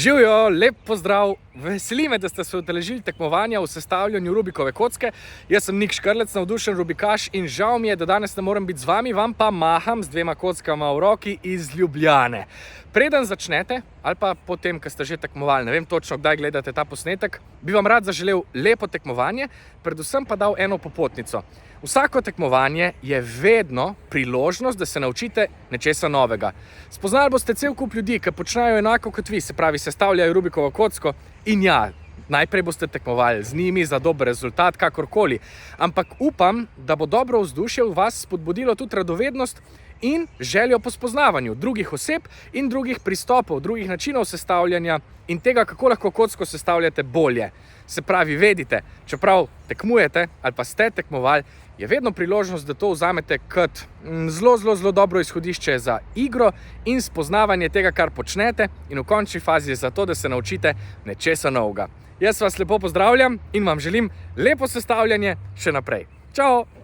Živijo, lep pozdrav, veseli me, da ste se udeležili tekmovanja v sestavljanju Rubikove kocke. Jaz sem Nik Škrlec, navdušen Rubikaš in žal mi je, da danes ne morem biti z vami, vam pa maham z dvema kockama v roki iz Ljubljane. Preden začnete, ali pa potem, ko ste že tekmovali, ne vem točno, kdaj gledate ta posnetek, bi vam rad zaželel lepo tekmovanje, predvsem pa dal eno popotnico. Vsako tekmovanje je vedno priložnost, da se naučite nečesa novega. Spoznali boste cel kup ljudi, ki počnejo enako kot vi, se pravi, sestavljajo Rubikovo kocko in ja, najprej boste tekmovali z njimi za dober rezultat, kakorkoli. Ampak upam, da bo dobro vzdušje v vas spodbudilo tudi radovednost in željo po spoznavanju drugih oseb in drugih pristopov, drugih načinov sestavljanja in tega, kako lahko kocko sestavljate bolje. Se pravi, vedite, čeprav tekmujete ali pa ste tekmovali, je vedno priložnost, da to vzamete kot zelo dobro izhodišče za igro in spoznavanje tega, kar počnete in v končni fazi za to, da se naučite nečesa novega. Jaz vas lepo pozdravljam in vam želim lepo sestavljanje še naprej. Čau!